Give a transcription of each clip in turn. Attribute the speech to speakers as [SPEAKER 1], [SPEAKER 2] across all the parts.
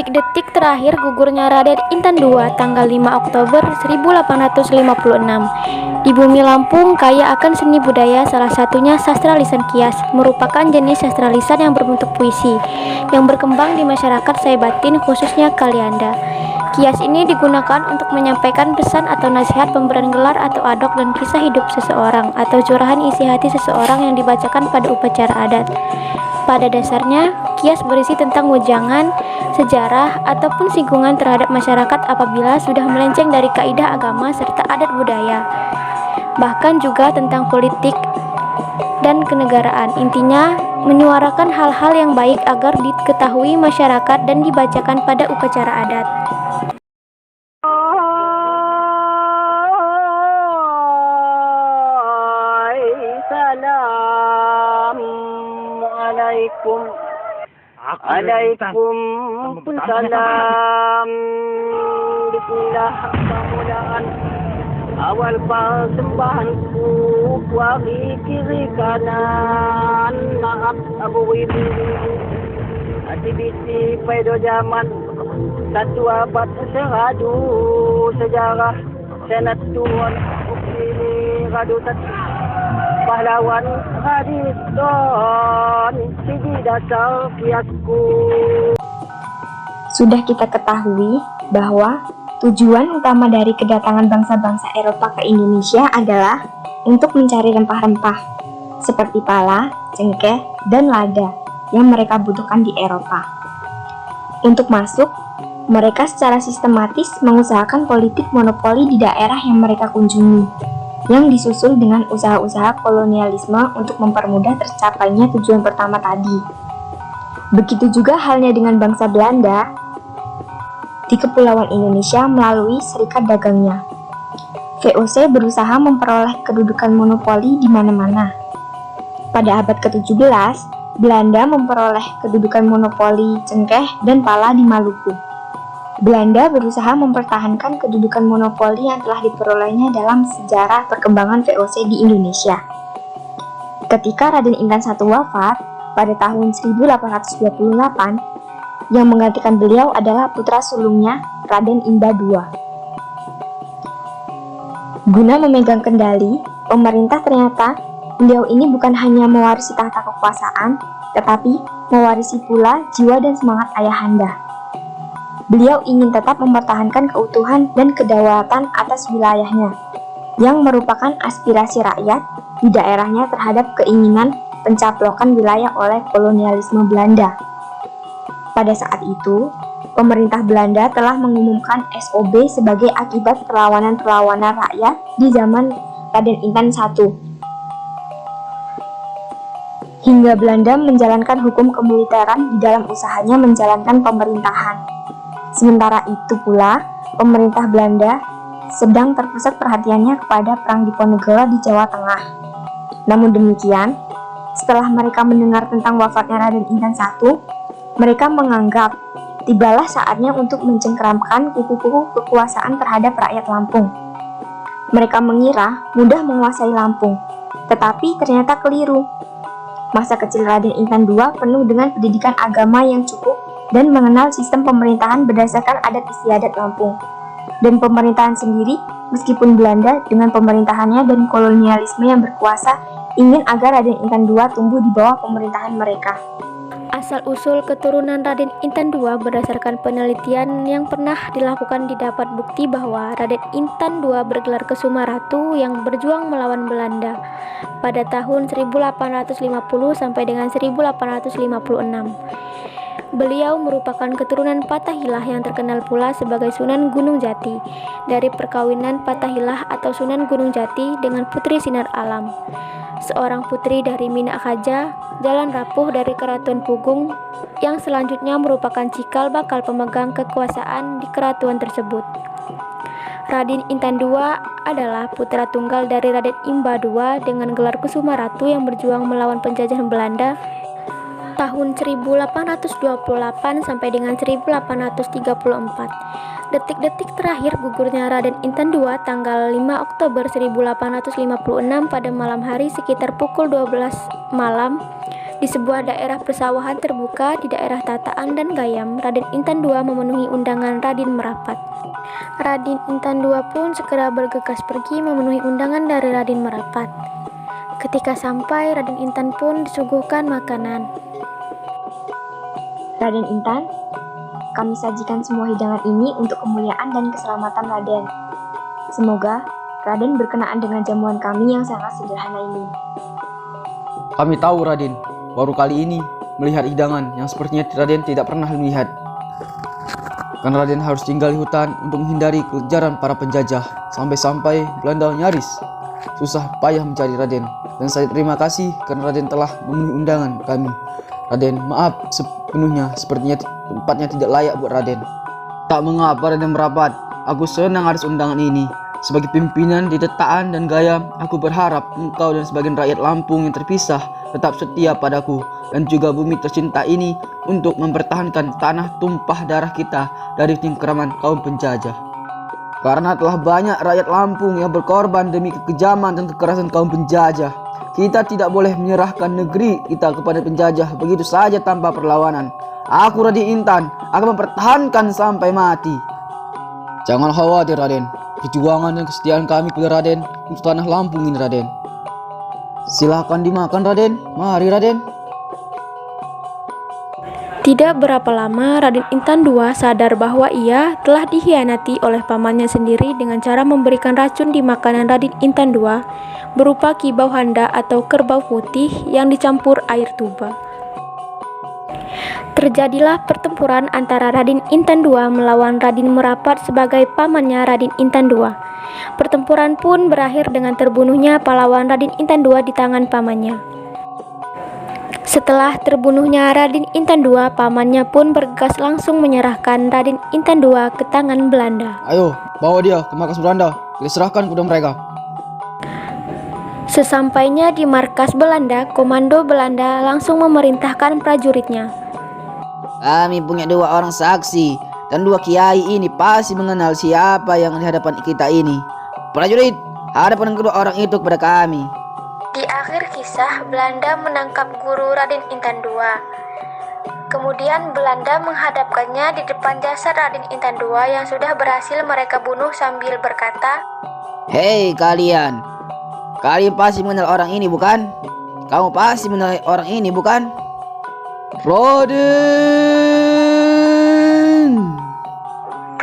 [SPEAKER 1] Detik-detik terakhir gugurnya Raden Intan II tanggal 5 Oktober 1856. Di bumi Lampung kaya akan seni budaya, salah satunya sastra lisan kias, merupakan jenis sastra lisan yang berbentuk puisi, yang berkembang di masyarakat Saibatin khususnya Kalianda. Kias ini digunakan untuk menyampaikan pesan atau nasihat, pemberian gelar atau adok, dan kisah hidup seseorang atau curahan isi hati seseorang yang dibacakan pada upacara adat. Pada dasarnya, kias berisi tentang wejangan, sejarah, ataupun singgungan terhadap masyarakat apabila sudah melenceng dari kaidah agama serta adat budaya. Bahkan juga tentang politik dan kenegaraan. Intinya, menyuarakan hal-hal yang baik agar diketahui masyarakat dan dibacakan pada upacara adat.
[SPEAKER 2] Assalamualaikum salam. Bismillah, permulaan awal persembahanku, kuari kiri kanan, maaf abu ini hati bisi pedo zaman satu abad seradu sejarah senat tuan ini radu pahlawan hadis don siji dasar kiasku.
[SPEAKER 3] Sudah kita ketahui bahwa tujuan utama dari kedatangan bangsa-bangsa Eropa ke Indonesia adalah untuk mencari rempah-rempah seperti pala, cengkeh, dan lada yang mereka butuhkan di Eropa. Untuk masuk, mereka secara sistematis mengusahakan politik monopoli di daerah yang mereka kunjungi, yang disusul dengan usaha-usaha kolonialisme untuk mempermudah tercapainya tujuan pertama tadi. Begitu juga halnya dengan bangsa Belanda di Kepulauan Indonesia melalui serikat dagangnya. VOC berusaha memperoleh kedudukan monopoli di mana-mana. Pada abad ke-17, Belanda memperoleh kedudukan monopoli cengkeh dan pala di Maluku. Belanda berusaha mempertahankan kedudukan monopoli yang telah diperolehnya dalam sejarah perkembangan VOC di Indonesia. Ketika Raden Intan I wafat pada tahun 1828, yang menggantikan beliau adalah putra sulungnya, Raden Imba II. Guna memegang kendali, pemerintah ternyata beliau ini bukan hanya mewarisi tahta kekuasaan, tetapi mewarisi pula jiwa dan semangat ayahanda. Beliau ingin tetap mempertahankan keutuhan dan kedaulatan atas wilayahnya, yang merupakan aspirasi rakyat di daerahnya terhadap keinginan pencaplokan wilayah oleh kolonialisme Belanda. Pada saat itu, pemerintah Belanda telah mengumumkan SOB sebagai akibat perlawanan-perlawanan rakyat di zaman Raden Intan I. Hingga Belanda menjalankan hukum kemiliteran di dalam usahanya menjalankan pemerintahan. Sementara itu pula, pemerintah Belanda sedang terpusat perhatiannya kepada Perang Diponegoro di Jawa Tengah. Namun demikian, setelah mereka mendengar tentang wafatnya Raden Intan I, mereka menganggap tibalah saatnya untuk mencengkeramkan kuku-kuku kekuasaan terhadap rakyat Lampung. Mereka mengira mudah menguasai Lampung, tetapi ternyata keliru. Masa kecil Raden Intan II penuh dengan pendidikan agama yang cukup dan mengenal sistem pemerintahan berdasarkan adat istiadat Lampung. Dan pemerintahan sendiri, meskipun Belanda dengan pemerintahannya dan kolonialisme yang berkuasa, ingin agar Raden Intan II tumbuh di bawah pemerintahan mereka.
[SPEAKER 1] Asal-usul keturunan Raden Intan II berdasarkan penelitian yang pernah dilakukan didapat bukti bahwa Raden Intan II bergelar Kesumaratu yang berjuang melawan Belanda pada tahun 1850 sampai dengan 1856. Beliau merupakan keturunan Fathahilah yang terkenal pula sebagai Sunan Gunung Jati dari perkawinan Fathahilah atau Sunan Gunung Jati dengan Putri Sinar Alam, seorang putri dari Minak Haja, Jalan Rapuh dari Keratuan Pugung, yang selanjutnya merupakan cikal bakal pemegang kekuasaan di keratuan tersebut. Raden Intan II adalah putra tunggal dari Raden Imba II dengan gelar Kusumaratu yang berjuang melawan penjajahan Belanda tahun 1828 sampai dengan 1834. Detik-detik terakhir gugurnya Raden Intan II tanggal 5 Oktober 1856 pada malam hari sekitar pukul 12 malam Di sebuah daerah persawahan terbuka di daerah Tataan dan Gayam, Raden Intan II memenuhi undangan Raden Merapat. Raden Intan II pun segera bergegas pergi memenuhi undangan dari Raden Merapat. Ketika sampai, Raden Intan pun disuguhkan makanan.
[SPEAKER 3] Raden Intan, kami sajikan semua hidangan ini untuk kemuliaan dan keselamatan Raden. Semoga Raden berkenaan dengan jamuan kami yang sangat sederhana ini.
[SPEAKER 4] Kami tahu Raden, baru kali ini melihat hidangan yang sepertinya Raden tidak pernah melihat. Karena Raden harus tinggal di hutan untuk menghindari kejaran para penjajah. Sampai-sampai Belanda nyaris susah payah mencari Raden. Dan saya terima kasih karena Raden telah memenuhi undangan kami. Raden, maaf sepenuhnya, sepertinya tempatnya tidak layak buat Raden. Tak mengapa Raden Merapat, aku senang atas undangan ini. Sebagai pimpinan di Tataan dan Gayam, aku berharap engkau dan sebagian rakyat Lampung yang terpisah tetap setia padaku dan juga bumi tercinta ini untuk mempertahankan tanah tumpah darah kita dari cengkeraman kaum penjajah. Karena telah banyak rakyat Lampung yang berkorban demi kekejaman dan kekerasan kaum penjajah, kita tidak boleh menyerahkan negeri kita kepada penjajah begitu saja tanpa perlawanan. Aku Raden Intan akan mempertahankan sampai mati. Jangan khawatir Raden. Perjuangan dan kesetiaan kami pada Raden untuk tanah Lampung ini Raden. Silahkan dimakan Raden. Mari Raden.
[SPEAKER 1] Tidak berapa lama Raden Intan II sadar bahwa ia telah dikhianati oleh pamannya sendiri dengan cara memberikan racun di makanan Raden Intan II berupa kibau handa atau kerbau putih yang dicampur air tuba. Terjadilah pertempuran antara Raden Intan II melawan Raden Merapat sebagai pamannya Raden Intan II. Pertempuran pun berakhir dengan terbunuhnya pahlawan Raden Intan II di tangan pamannya. Setelah terbunuhnya Raden Intan II, pamannya pun bergegas langsung menyerahkan Raden Intan II ke tangan Belanda.
[SPEAKER 4] Ayo, bawa dia ke markas Belanda. Kita serahkan kepada mereka.
[SPEAKER 1] Sesampainya di markas Belanda, komando Belanda langsung memerintahkan prajuritnya.
[SPEAKER 5] Kami punya 2 orang saksi dan 2 kiai ini pasti mengenal siapa yang di hadapan kita ini. Prajurit, hadapan kedua orang itu kepada kami.
[SPEAKER 1] Di akhir kisah, Belanda menangkap guru Raden Intan II. Kemudian Belanda menghadapkannya di depan jasad Raden Intan II yang sudah berhasil mereka bunuh sambil berkata,
[SPEAKER 5] Hei kalian pasti mengenal orang ini bukan? Kamu pasti mengenal orang ini bukan?
[SPEAKER 4] Raden.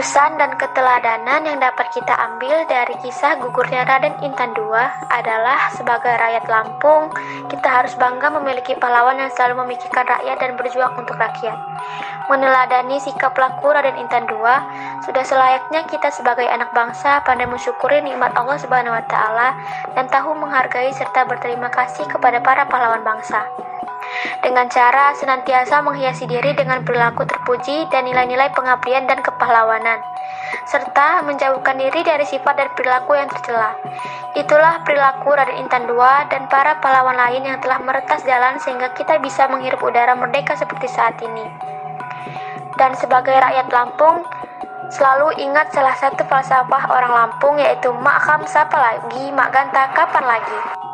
[SPEAKER 1] pesan dan keteladanan yang dapat kita ambil dari kisah gugurnya Raden Intan II adalah sebagai rakyat Lampung, kita harus bangga memiliki pahlawan yang selalu memikirkan rakyat dan berjuang untuk rakyat. Meneladani sikap laku Raden Intan II, sudah selayaknya kita sebagai anak bangsa pandai mensyukuri nikmat Allah Subhanahu wa Ta'ala dan tahu menghargai serta berterima kasih kepada para pahlawan bangsa. Dengan cara senantiasa menghiasi diri dengan perilaku terpuji dan nilai-nilai pengabdian dan kepahlawanan, serta menjauhkan diri dari sifat dan perilaku yang tercela. Itulah perilaku Raden Intan II dan para pahlawan lain yang telah meretas jalan sehingga kita bisa menghirup udara merdeka seperti saat ini. Dan sebagai rakyat Lampung, selalu ingat salah satu falsafah orang Lampung, yaitu mak kham sapa lagi, mak ganta kapan lagi.